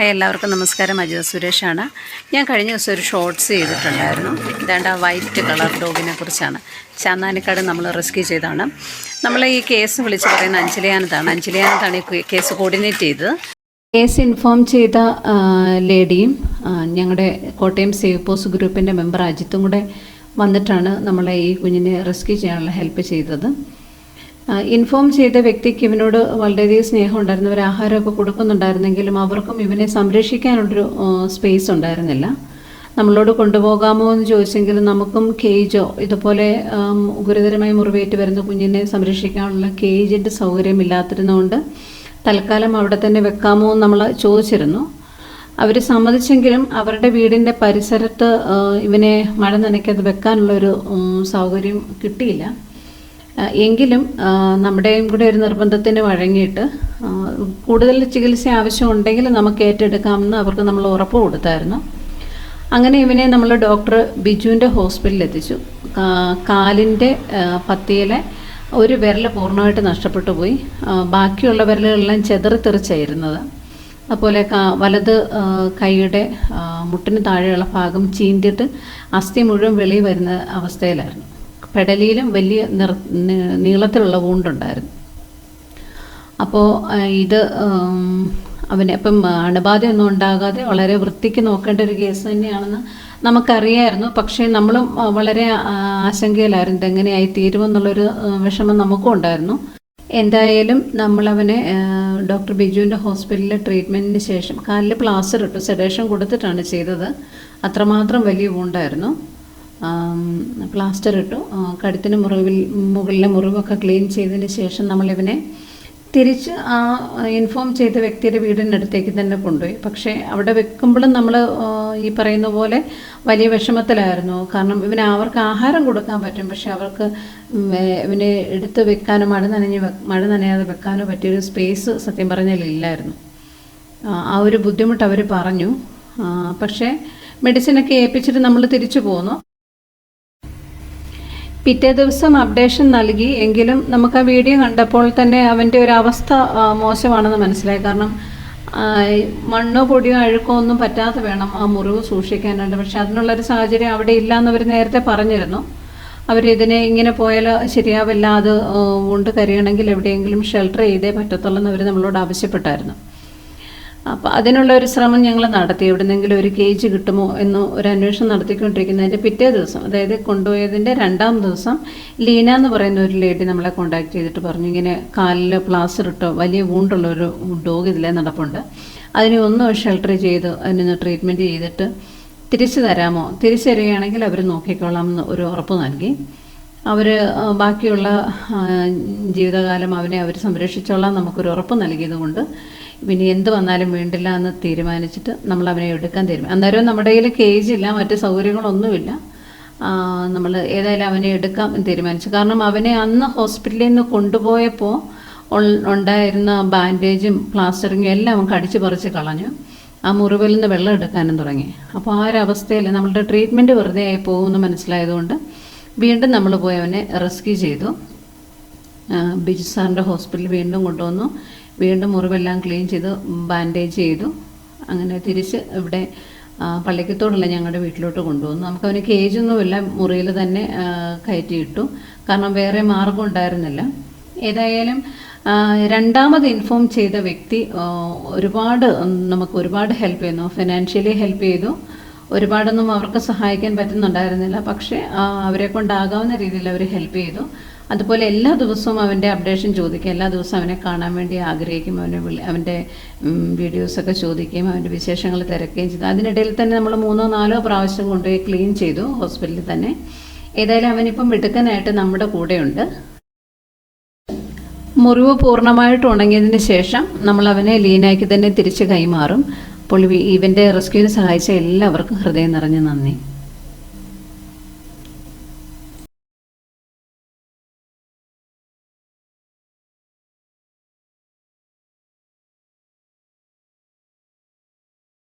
Hi, എല്ലാവർക്കും നമസ്കാരം. അജിത സുരേഷാണ്. ഞാൻ കഴിഞ്ഞ ദിവസം ഒരു ഷോർട്സ് ചെയ്തിട്ടുണ്ടായിരുന്നു. ഇതാണ്ട് ആ വൈറ്റ് കളർ ഡോഗിനെ കുറിച്ചാണ്. ചാന്നാനിക്കാട് നമ്മൾ റെസ്ക്യൂ ചെയ്താണ്. നമ്മൾ ഈ കേസ് വിളിച്ച് പറയുന്ന അഞ്ചലിയാനത്താണ് ഈ കേസ് കോർഡിനേറ്റ് ചെയ്തത്. കേസ് ഇൻഫോം ചെയ്ത ലേഡിയും ഞങ്ങളുടെ കോട്ടയം സേവ് പോസ്റ്റ് ഗ്രൂപ്പിൻ്റെ മെമ്പർ അജിത്തും കൂടെ വന്നിട്ടാണ് നമ്മളെ ഈ കുഞ്ഞിനെ റെസ്ക്യൂ ചെയ്യാനുള്ള ഹെൽപ്പ് ചെയ്തത്. ഇൻഫോം ചെയ്ത വ്യക്തിക്ക് ഇവനോട് വളരെയധികം സ്നേഹം ഉണ്ടായിരുന്നു. അവർ ആഹാരമൊക്കെ കൊടുക്കുന്നുണ്ടായിരുന്നെങ്കിലും അവർക്കും ഇവനെ സംരക്ഷിക്കാനുള്ളൊരു സ്പേസ് ഉണ്ടായിരുന്നില്ല. നമ്മളോട് കൊണ്ടുപോകാമോ എന്ന് ചോദിച്ചെങ്കിലും നമുക്കും കേജോ ഇതുപോലെ ഗുരുതരമായി മുറിവേറ്റ് വരുന്ന കുഞ്ഞിനെ സംരക്ഷിക്കാനുള്ള കേജിൻ്റെ സൗകര്യമില്ലാത്തിരുന്നുകൊണ്ട് തൽക്കാലം അവിടെ തന്നെ വെക്കാമോ എന്ന് നമ്മൾ ചോദിച്ചിരുന്നു. അവർ സമ്മതിച്ചെങ്കിലും അവരുടെ വീടിൻ്റെ പരിസരത്ത് ഇവനെ മഴ നനയ്ക്കാതെ വെക്കാനുള്ളൊരു സൗകര്യം കിട്ടിയില്ല. എങ്കിലും നമ്മുടെയും കൂടെ ഒരു നിർബന്ധത്തിന് വഴങ്ങിയിട്ട് കൂടുതൽ ചികിത്സ ആവശ്യമുണ്ടെങ്കിൽ നമുക്ക് ഏറ്റെടുക്കാമെന്ന് അവർക്ക് നമ്മൾ ഉറപ്പ് കൊടുത്തായിരുന്നു. അങ്ങനെ ഇവനെ നമ്മൾ ഡോക്ടർ ബിജുവിൻ്റെ ഹോസ്പിറ്റലിൽ എത്തിച്ചു. കാലിൻ്റെ പത്തിയിലെ ഒരു വിരൽ പൂർണ്ണമായിട്ട് നഷ്ടപ്പെട്ടു പോയി. ബാക്കിയുള്ള വിരലുകളെല്ലാം ചെതറിത്തെറിച്ചായിരുന്നത്. അതുപോലെ വലത് കൈയുടെ മുട്ടിന് താഴെയുള്ള ഭാഗം ചീന്തിയിട്ട് അസ്ഥി മുഴുവൻ വെളിയിൽ വരുന്ന അവസ്ഥയിലായിരുന്നു. പെടലിയിലും വലിയ നീളത്തിലുള്ള വൂണ്ടുണ്ടായിരുന്നു. അപ്പോൾ ഇത് അവന് ഇപ്പം അണുബാധയൊന്നും ഉണ്ടാകാതെ വളരെ വൃത്തിക്ക് നോക്കേണ്ട ഒരു കേസ് തന്നെയാണെന്ന് നമുക്കറിയായിരുന്നു. പക്ഷേ നമ്മളും വളരെ ആശങ്കയിലായിരുന്നു, ഇതെങ്ങനെയായി തീരുമെന്നുള്ളൊരു വിഷമം നമുക്കും ഉണ്ടായിരുന്നു. എന്തായാലും നമ്മളവനെ ഡോക്ടർ ബിജുവിൻ്റെ ഹോസ്പിറ്റലിലെ ട്രീറ്റ്മെൻറ്റിന് ശേഷം കാലിൽ പ്ലാസ്റ്റർ ഇട്ടു, സെഡേഷൻ കൊടുത്തിട്ടാണ് ചെയ്തത്. അത്രമാത്രം വലിയ വൂണ്ടായിരുന്നു. പ്ലാസ്റ്റർ ഇട്ടു. കഴുത്തിന് മുകളിലെ മുറിവൊക്കെ ക്ലീൻ ചെയ്തതിന് ശേഷം നമ്മളിവനെ തിരിച്ച് ആ ഇൻഫോം ചെയ്ത വ്യക്തിയുടെ വീടിനടുത്തേക്ക് തന്നെ കൊണ്ടുപോയി. പക്ഷേ അവിടെ വെക്കുമ്പോഴും നമ്മൾ ഈ പറയുന്ന പോലെ വലിയ വിഷമത്തിലായിരുന്നു. കാരണം അവർക്ക് ആഹാരം കൊടുക്കാൻ പറ്റും, പക്ഷെ അവർക്ക് ഇവനെ എടുത്ത് വെക്കാനോ മഴ നനയാതെ വെക്കാനോ പറ്റിയൊരു സ്പേസ് സത്യം പറഞ്ഞാൽ ഇല്ലായിരുന്നു. ആ ഒരു ബുദ്ധിമുട്ട് അവർ പറഞ്ഞു. പക്ഷേ മെഡിസിനൊക്കെ ഏൽപ്പിച്ചിട്ട് നമ്മൾ തിരിച്ചു പോന്നു. പിറ്റേ ദിവസം അപ്ഡേഷൻ നൽകി. എങ്കിലും നമുക്ക് ആ വീഡിയോ കണ്ടപ്പോൾ തന്നെ അവൻ്റെ ഒരു അവസ്ഥ മോശമാണെന്ന് മനസ്സിലായി. കാരണം മണ്ണോ പൊടിയോ അഴുക്കോ ഒന്നും പറ്റാതെ വേണം ആ മുറിവ് സൂക്ഷിക്കാനായിട്ട്. പക്ഷെ അതിനുള്ളൊരു സാഹചര്യം അവിടെ ഇല്ലയെന്ന് അവർ നേരത്തെ പറഞ്ഞിരുന്നു. അവരിതിനെ ഇങ്ങനെ പോയാൽ ശരിയാവില്ല, അത് കൊണ്ട് കരയണമെങ്കിൽ എവിടെയെങ്കിലും ഷെൽട്ടർ ചെയ്തേ പറ്റത്തുള്ളൂ എന്ന് അവർ നമ്മളോട് ആവശ്യപ്പെട്ടായിരുന്നു. അപ്പോൾ അതിനുള്ള ഒരു ശ്രമം ഞങ്ങൾ നടത്തി. എവിടെന്നെങ്കിലും ഒരു കേജ് കിട്ടുമോ എന്ന് ഒരു അന്വേഷണം നടത്തിക്കൊണ്ടിരിക്കുന്നതിൻ്റെ പിറ്റേ ദിവസം, അതായത് കൊണ്ടുപോയതിൻ്റെ 2ാം ദിവസം, ലീന എന്ന് പറയുന്ന ഒരു ലേഡി നമ്മളെ കോൺടാക്ട് ചെയ്തിട്ട് പറഞ്ഞു, ഇങ്ങനെ കാലിൽ പ്ലാസ്റ്റർ ഇട്ടോ വലിയ വൂണ്ടുള്ളൊരു ഡോഗ് ഇതിലേ നടപ്പുണ്ട്, അതിനെ ഒന്ന് ഷെൽട്ടർ ചെയ്ത് അതിനൊന്ന് ട്രീറ്റ്മെൻറ്റ് ചെയ്തിട്ട് തിരിച്ചു തരാമോ, തിരിച്ചു തരികയാണെങ്കിൽ അവർ നോക്കിക്കോളാം എന്ന് ഒരു ഉറപ്പ് നൽകി. അവർ ബാക്കിയുള്ള ജീവിതകാലം അവനെ അവർ സംരക്ഷിച്ചോളാം നമുക്കൊരു ഉറപ്പ് നൽകിയതുകൊണ്ട് പിന്നെ എന്ത് വന്നാലും വേണ്ടില്ല എന്ന് തീരുമാനിച്ചിട്ട് നമ്മൾ അവനെ എടുക്കാൻ തീരുമാനിച്ചു. അന്നേരം നമ്മുടെ കയ്യിൽ കേജില്ല, മറ്റ് സൗകര്യങ്ങളൊന്നുമില്ല. നമ്മൾ ഏതായാലും അവനെ എടുക്കാം എന്ന് തീരുമാനിച്ചു. കാരണം അവനെ അന്ന് ഹോസ്പിറ്റലിൽ നിന്ന് കൊണ്ടുപോയപ്പോൾ ഉണ്ടായിരുന്ന ബാൻഡേജും പ്ലാസ്റ്ററിങ്ങും എല്ലാം അവൻ കടിച്ചു പറിച്ച് കളഞ്ഞു. ആ മുറിവിൽ നിന്ന് വെള്ളം എടുക്കാനും തുടങ്ങി. അപ്പോൾ ആ ഒരവസ്ഥയിൽ നമ്മളുടെ ട്രീറ്റ്മെൻറ്റ് വെറുതെ ആയി പോകുമെന്ന് മനസ്സിലായതുകൊണ്ട് വീണ്ടും നമ്മൾ പോയി അവനെ റെസ്ക്യൂ ചെയ്തു. ബിജു സാറിൻ്റെ ഹോസ്പിറ്റലിൽ വീണ്ടും കൊണ്ടുവന്നു. വീണ്ടും മുറിവെല്ലാം ക്ലീൻ ചെയ്ത് ബാൻഡേജ് ചെയ്തു. അങ്ങനെ തിരിച്ച് ഇവിടെ പള്ളിക്കത്തോടുള്ള ഞങ്ങളുടെ വീട്ടിലോട്ട് കൊണ്ടുവന്നു. നമുക്കവന് കേജൊന്നുമില്ല, മുറിയിൽ തന്നെ കയറ്റിയിട്ടു. കാരണം വേറെ മാർഗം ഉണ്ടായിരുന്നില്ല. ഏതായാലും 2ാമത് ഇൻഫോം ചെയ്ത വ്യക്തി നമുക്ക് ഒരുപാട് ഹെൽപ്പ് ചെയ്യുന്നു. ഫിനാൻഷ്യലി ഹെൽപ്പ് ചെയ്തു. ഒരുപാടൊന്നും അവർക്ക് സഹായിക്കാൻ പറ്റുന്നുണ്ടായിരുന്നില്ല. പക്ഷേ അവരെ കൊണ്ടാകാവുന്ന രീതിയിൽ അവർ ഹെൽപ്പ് ചെയ്തു. അതുപോലെ എല്ലാ ദിവസവും അവൻ്റെ അപ്ഡേഷൻ ചോദിക്കും, എല്ലാ ദിവസവും അവനെ കാണാൻ വേണ്ടി ആഗ്രഹിക്കും, അവൻ്റെ വീഡിയോസൊക്കെ ചോദിക്കുകയും അവൻ്റെ വിശേഷങ്ങൾ തിരക്കുകയും ചെയ്തു. അതിനിടയിൽ തന്നെ നമ്മൾ 3ഓ 4ഓ പ്രാവശ്യം കൊണ്ടുപോയി ക്ലീൻ ചെയ്തു ഹോസ്പിറ്റലിൽ തന്നെ. ഏതായാലും അവനിപ്പം മിടുക്കനായിട്ട് നമ്മുടെ കൂടെയുണ്ട്. മുറിവ് പൂർണ്ണമായിട്ട് ഉണങ്ങിയതിന് ശേഷം നമ്മൾ അവനെ ലീനാക്കി തന്നെ തിരിച്ച് കൈമാറും. അപ്പോൾ ഇവൻ്റെ റെസ്ക്യൂവിന് സഹായിച്ച എല്ലാവർക്കും ഹൃദയം നിറഞ്ഞ നന്ദി.